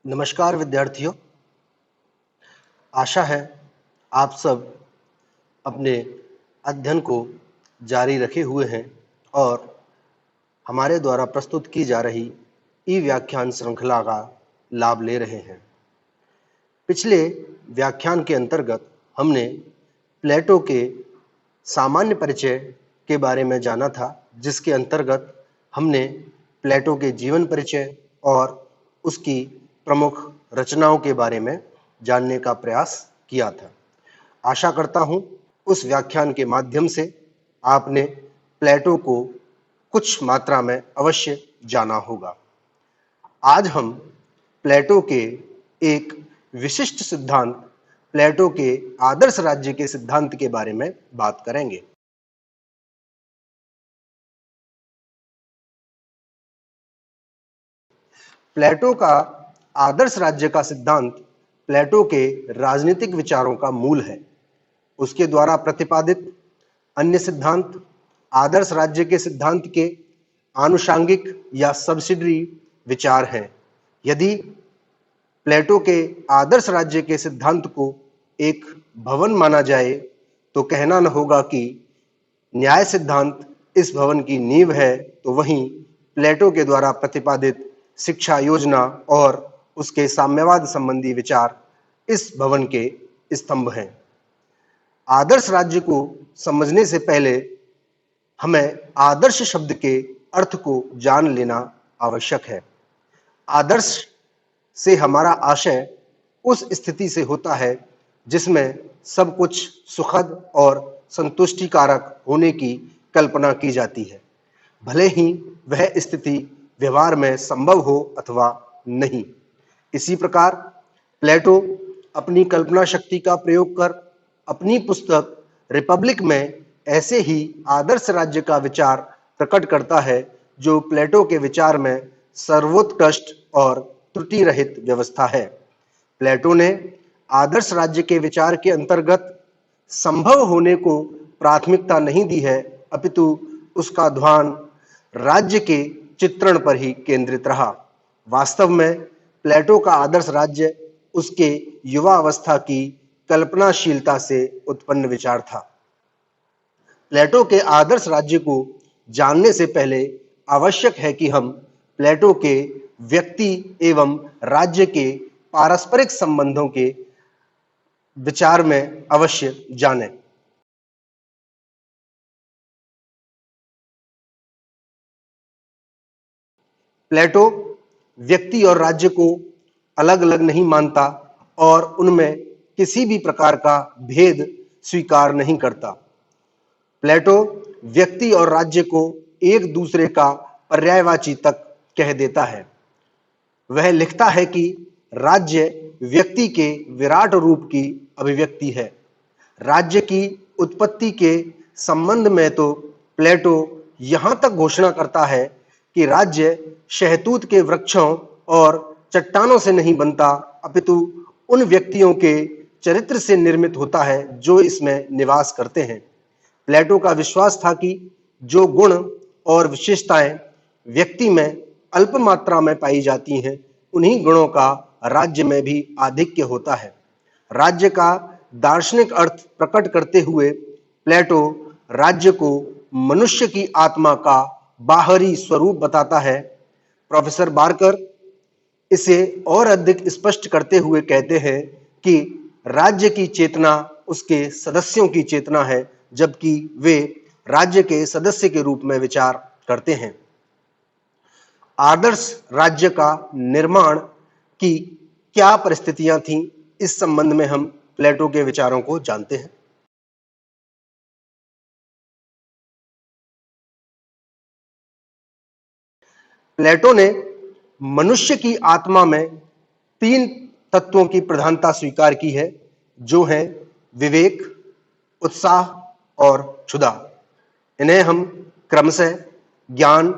नमस्कार विद्यार्थियों। आशा है आप सब अपने अध्ययन को जारी रखे हुए हैं और हमारे द्वारा प्रस्तुत की जा रही ई-व्याख्यान श्रृंखला का लाभ ले रहे हैं। पिछले व्याख्यान के अंतर्गत हमने प्लेटो के सामान्य परिचय के बारे में जाना था, जिसके अंतर्गत हमने प्लेटो के जीवन परिचय और उसकी प्रमुख रचनाओं के बारे में जानने का प्रयास किया था। आशा करता हूं उस व्याख्यान के माध्यम से आपने प्लेटो को कुछ मात्रा में अवश्य जाना होगा। आज हम प्लेटो के एक विशिष्ट सिद्धांत, प्लेटो के आदर्श राज्य के सिद्धांत के बारे में बात करेंगे। प्लेटो का आदर्श राज्य का सिद्धांत प्लेटो के राजनीतिक विचारों का मूल है। उसके द्वारा प्रतिपादित अन्य सिद्धांत आदर्श राज्य के सिद्धांत के आनुषांगिक या सब्सिडरी विचार हैं। यदि प्लेटो के आदर्श राज्य के सिद्धांत को एक भवन माना जाए तो कहना न होगा कि न्याय सिद्धांत इस भवन की नींव है, तो वहीं प्लेटो के द्वारा प्रतिपादित शिक्षा योजना और उसके साम्यवाद संबंधी विचार इस भवन के स्तंभ हैं। आदर्श राज्य को समझने से पहले हमें आदर्श शब्द के अर्थ को जान लेना आवश्यक है। आदर्श से हमारा आशय उस स्थिति से होता है जिसमें सब कुछ सुखद और संतुष्टिकारक होने की कल्पना की जाती है, भले ही वह स्थिति व्यवहार में संभव हो अथवा नहीं। इसी प्रकार प्लेटो अपनी कल्पना शक्ति का प्रयोग कर अपनी पुस्तक रिपब्लिक में ऐसे ही आदर्श राज्य का विचार प्रकट करता है जो प्लेटो के विचार में सर्वोत्कृष्ट और त्रुटि रहित व्यवस्था है। प्लेटो ने आदर्श राज्य के विचार के अंतर्गत संभव होने को प्राथमिकता नहीं दी है, अपितु उसका ध्यान राज्य के चित्रण पर ही केंद्रित रहा। वास्तव में प्लेटो का आदर्श राज्य उसके युवा अवस्था की कल्पनाशीलता से उत्पन्न विचार था। प्लेटो के आदर्श राज्य को जानने से पहले आवश्यक है कि हम प्लेटो के व्यक्ति एवं राज्य के पारस्परिक संबंधों के विचार में अवश्य जानें। प्लेटो व्यक्ति और राज्य को अलग-अलग नहीं मानता और उनमें किसी भी प्रकार का भेद स्वीकार नहीं करता। प्लेटो व्यक्ति और राज्य को एक दूसरे का पर्यायवाची तक कह देता है। वह लिखता है कि राज्य व्यक्ति के विराट रूप की अभिव्यक्ति है। राज्य की उत्पत्ति के संबंध में तो प्लेटो यहाँ तक घोषणा करता है कि राज्य शहतूत के वृक्षों और चट्टानों से नहीं बनता, अपितु उन व्यक्तियों के चरित्र से निर्मित होता है जो इसमें निवास करते हैं। प्लेटो का विश्वास था कि जो गुण और विशेषताएं व्यक्ति में अल्प मात्रा में पाई जाती हैं, उन्हीं गुणों का राज्य में भी आधिक्य होता है। राज्य का दार्शनिक अर्थ प्रकट करते हुए प्लेटो राज्य को मनुष्य की आत्मा का बाहरी स्वरूप बताता है। प्रोफेसर बार्कर इसे और अधिक स्पष्ट करते हुए कहते हैं कि राज्य की चेतना उसके सदस्यों की चेतना है, जबकि वे राज्य के सदस्य के रूप में विचार करते हैं। आदर्श राज्य का निर्माण की क्या परिस्थितियां थीं, इस संबंध में हम प्लेटो के विचारों को जानते हैं। प्लेटो ने मनुष्य की आत्मा में 3 तत्वों की प्रधानता स्वीकार की है, जो हैं विवेक, उत्साह और क्षुधा। इन्हें हम क्रमशः ज्ञान,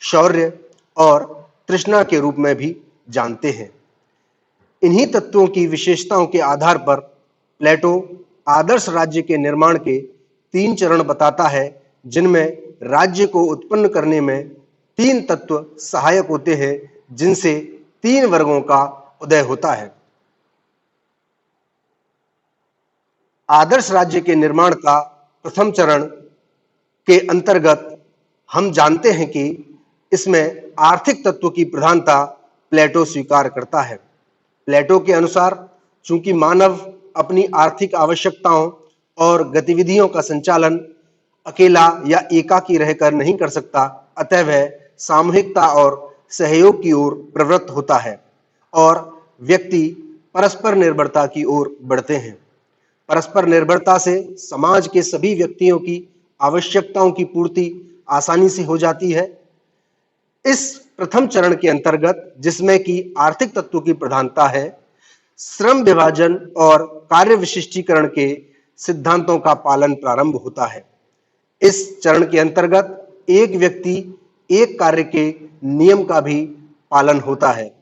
शौर्य और तृष्णा के रूप में भी जानते हैं। इन्हीं तत्वों की विशेषताओं के आधार पर प्लेटो आदर्श राज्य के निर्माण के 3 चरण बताता है, जिनमें राज्य को उत्पन्न करने में 3 तत्व सहायक होते हैं, जिनसे 3 वर्गों का उदय होता है। आदर्श राज्य के निर्माण का प्रथम चरण के अंतर्गत हम जानते हैं कि इसमें आर्थिक तत्व की प्रधानता प्लेटो स्वीकार करता है। प्लेटो के अनुसार चूंकि मानव अपनी आर्थिक आवश्यकताओं और गतिविधियों का संचालन अकेला या एकाकी रहकर नहीं कर सकता, अतः वह सामूहिकता और सहयोग की ओर प्रवृत्त होता है और व्यक्ति परस्पर निर्भरता की ओर बढ़ते हैं। परस्पर निर्भरता से समाज के सभी व्यक्तियों की आवश्यकताओं की पूर्ति आसानी से हो जाती है। इस प्रथम चरण के अंतर्गत, जिसमें कि आर्थिक तत्व की प्रधानता है, श्रम विभाजन और कार्य विशिष्टीकरण के सिद्धांतों का पालन प्रारंभ होता है। इस चरण के अंतर्गत एक व्यक्ति एक कार्य के नियम का भी पालन होता है।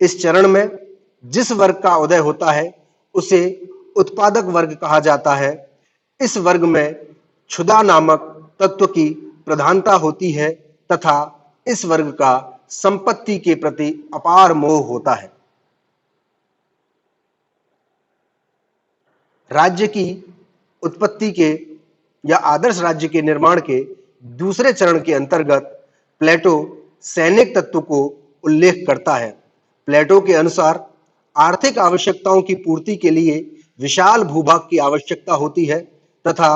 इस चरण में जिस वर्ग का उदय होता है उसे उत्पादक वर्ग कहा जाता है। इस वर्ग में क्षुधा नामक तत्व की प्रधानता होती है तथा इस वर्ग का संपत्ति के प्रति अपार मोह होता है। राज्य की उत्पत्ति के या आदर्श राज्य के निर्माण के दूसरे चरण के अंतर्गत प्लेटो सैनिक तत्व को उल्लेख करता है। प्लेटो के अनुसार आर्थिक आवश्यकताओं की पूर्ति के लिए विशाल भूभाग की आवश्यकता होती है तथा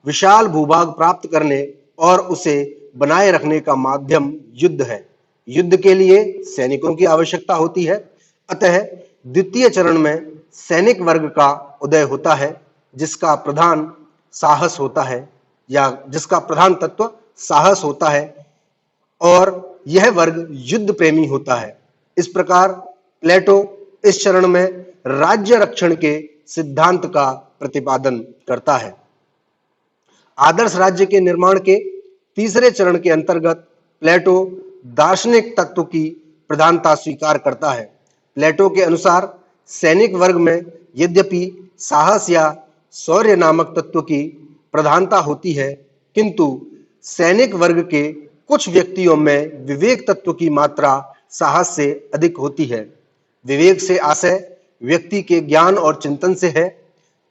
विशाल भूभाग प्राप्त करने और उसे बनाए रखने का माध्यम युद्ध है। युद्ध के लिए सैनिकों की आवश्यकता होती है, अतः द्वितीय चरण में सैनिक वर्ग का उदय होता है, जिसका प्रधान साहस होता है या जिसका प्रधान तत्व साहस होता है और यह वर्ग युद्ध प्रेमी होता है। इस प्रकार प्लेटो इस चरण में राज्य रक्षण के सिद्धांत का प्रतिपादन करता है। आदर्श राज्य के निर्माण के तीसरे चरण के अंतर्गत प्लेटो दार्शनिक तत्व की प्रधानता स्वीकार करता है। प्लेटो के अनुसार सैनिक वर्ग में यद्यपि साहस या शौर्य नामक तत्व की प्रधानता होती है, किंतु सैनिक वर्ग के कुछ व्यक्तियों में विवेक तत्व की मात्रा साहस से अधिक होती है। विवेक से आशय व्यक्ति के ज्ञान और चिंतन से है।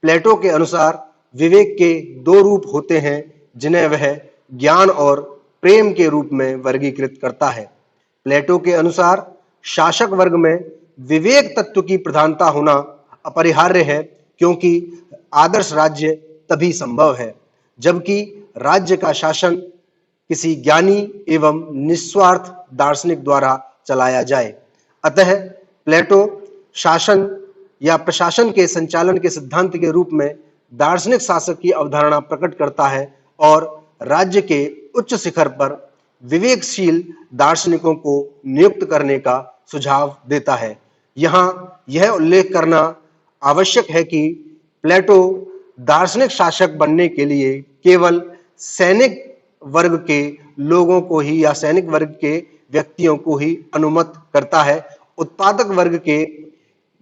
प्लेटो के अनुसार विवेक के दो रूप होते हैं, जिन्हें वह ज्ञान और प्रेम के रूप में वर्गीकृत करता है। प्लेटो के अनुसार शासक वर्ग में विवेक तत्व की प्रधानता होना अपरिहार्य है, क्योंकि आदर्श राज्य तभी संभव है जबकि राज्य का शासन किसी ज्ञानी एवं निस्वार्थ दार्शनिक द्वारा चलाया जाए। अतः प्लेटो शासन या प्रशासन के संचालन के सिद्धांत के रूप में दार्शनिक शासक की अवधारणा प्रकट करता है और राज्य के उच्च शिखर पर विवेकशील दार्शनिकों को नियुक्त करने का सुझाव देता है। यहाँ यह उल्लेख करना आवश्यक है कि प्लेटो दार्शनिक शासक बनने के लिए केवल सैनिक वर्ग के लोगों को ही या सैनिक वर्ग के व्यक्तियों को ही अनुमत करता है। उत्पादक वर्ग के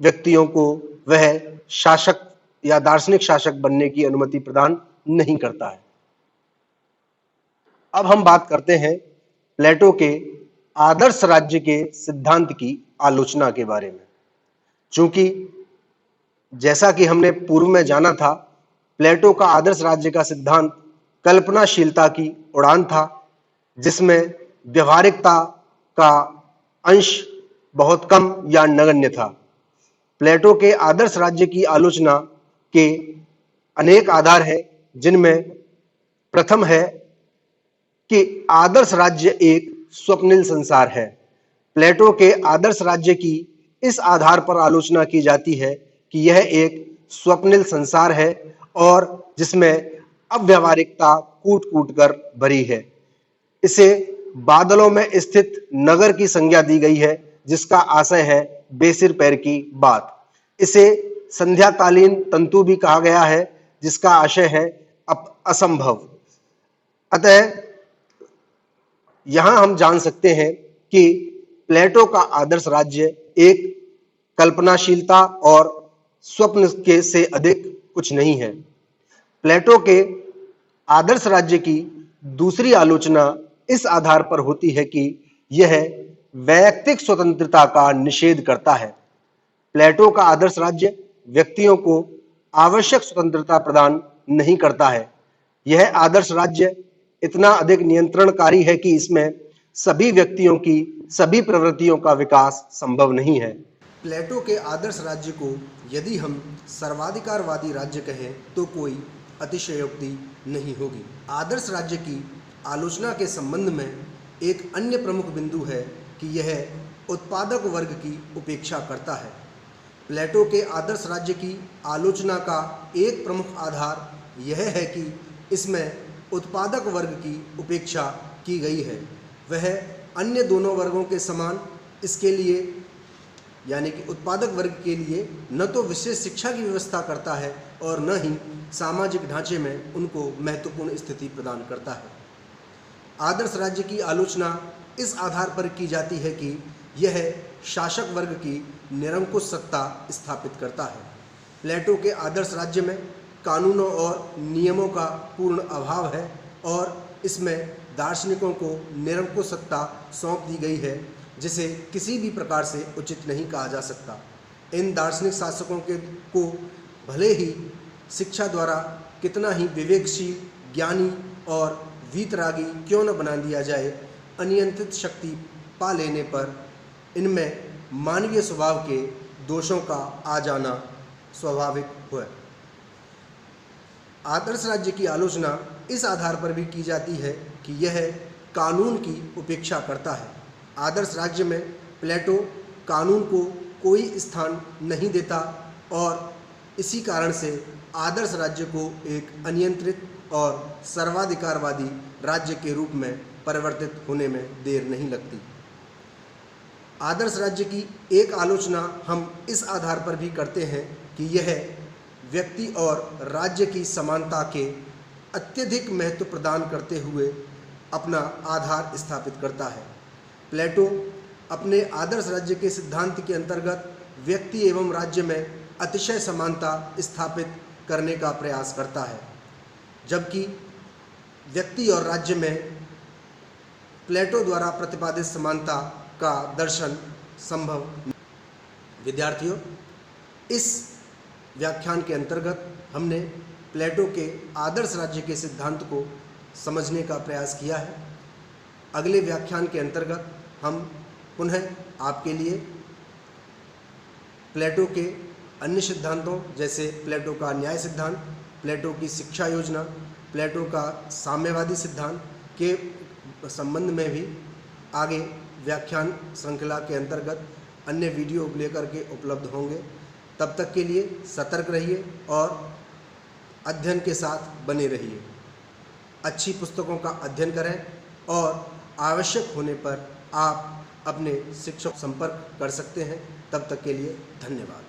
व्यक्तियों को वह शासक या दार्शनिक शासक बनने की अनुमति प्रदान नहीं करता है। अब हम बात करते हैं प्लेटो के आदर्श राज्य के सिद्धांत की आलोचना के बारे में। चूंकि जैसा कि हमने पूर्व में जाना था, प्लेटो का आदर्श राज्य का सिद्धांत कल्पनाशीलता की उड़ान था, जिसमें व्यवहारिकता का अंश बहुत कम या नगण्य था। प्लेटो के आदर्श राज्य की आलोचना के अनेक आधार हैं, जिनमें प्रथम है कि आदर्श राज्य एक स्वप्निल संसार है। प्लेटो के आदर्श राज्य की इस आधार पर आलोचना की जाती है कि यह एक स्वप्निल संसार है और जिसमें अव्यावहारिकता कूट-कूट कर भरी है। इसे बादलों में स्थित नगर की संज्ञा दी गई है, जिसका आशय है बेसिर पैर की बात। इसे संध्याकालीन तंतु भी कहा गया है, जिसका आशय है असंभव। अतः यहां हम जान सकते हैं कि प्लेटो का आदर्श राज्य एक कल्पनाशीलता और स्वप्न के से अधिक कुछ नहीं है। प्लेटो के आदर्श राज्य की दूसरी आलोचना इस आधार पर होती है कि यह वैयक्तिक स्वतंत्रता का निषेध करता है। प्लेटो का आदर्श राज्य व्यक्तियों को आवश्यक स्वतंत्रता प्रदान नहीं करता है। यह आदर्श राज्य इतना अधिक नियंत्रणकारी है कि इसमें सभी व्यक्तियों की सभी प्रवृत्तियों का विकास संभव नहीं है। प्लेटो के आदर्श राज्य को यदि हम सर्वाधिकारवादी राज्य कहें तो कोई अतिशयोक्ति नहीं होगी। आदर्श राज्य की आलोचना के संबंध में एक अन्य प्रमुख बिंदु है कि यह उत्पादक वर्ग की उपेक्षा करता है। प्लेटो के आदर्श राज्य की आलोचना का एक प्रमुख आधार यह है कि इसमें उत्पादक वर्ग की उपेक्षा की गई है। वह अन्य दोनों वर्गों के समान इसके लिए यानी कि उत्पादक वर्ग के लिए न तो विशेष शिक्षा की व्यवस्था करता है और न ही सामाजिक ढांचे में उनको महत्वपूर्ण स्थिति प्रदान करता है। आदर्श राज्य की आलोचना इस आधार पर की जाती है कि यह शासक वर्ग की निरंकुश सत्ता स्थापित करता है। प्लेटो के आदर्श राज्य में कानूनों और नियमों का पूर्ण अभाव है और इसमें दार्शनिकों को निरंकुश सत्ता सौंप दी गई है जिसे किसी भी प्रकार से उचित नहीं कहा जा सकता। इन दार्शनिक शासकों को भले ही शिक्षा द्वारा कितना ही विवेकशील, ज्ञानी और वीतरागी क्यों न बना दिया जाए, अनियंत्रित शक्ति पा लेने पर इनमें मानवीय स्वभाव के दोषों का आ जाना स्वाभाविक है। आदर्श राज्य की आलोचना इस आधार पर भी की जाती है कि यह कानून की उपेक्षा करता है। आदर्श राज्य में प्लेटो कानून को कोई स्थान नहीं देता और इसी कारण से आदर्श राज्य को एक अनियंत्रित और सर्वाधिकारवादी राज्य के रूप में परिवर्तित होने में देर नहीं लगती। आदर्श राज्य की एक आलोचना हम इस आधार पर भी करते हैं कि यह व्यक्ति और राज्य की समानता के अत्यधिक महत्व प्रदान करते हुए अपना आधार स्थापित करता है। प्लेटो अपने आदर्श राज्य के सिद्धांत के अंतर्गत व्यक्ति एवं राज्य में अतिशय समानता स्थापित करने का प्रयास करता है, जबकि व्यक्ति और राज्य में प्लेटो द्वारा प्रतिपादित समानता का दर्शन संभव नहीं। विद्यार्थियों, इस व्याख्यान के अंतर्गत हमने प्लेटो के आदर्श राज्य के सिद्धांत को समझने का प्रयास किया है। अगले व्याख्यान के अंतर्गत हम पुनः आपके लिए प्लेटो के अन्य सिद्धांतों जैसे प्लेटो का न्याय सिद्धांत, प्लेटो की शिक्षा योजना, प्लेटो का साम्यवादी सिद्धांत के संबंध में भी आगे व्याख्यान श्रृंखला के अंतर्गत अन्य वीडियो लेकर के उपलब्ध होंगे। तब तक के लिए सतर्क रहिए और अध्ययन के साथ बने रहिए। अच्छी पुस्तकों का अध्ययन करें और आवश्यक होने पर आप अपने शिक्षक संपर्क कर सकते हैं। तब तक के लिए धन्यवाद।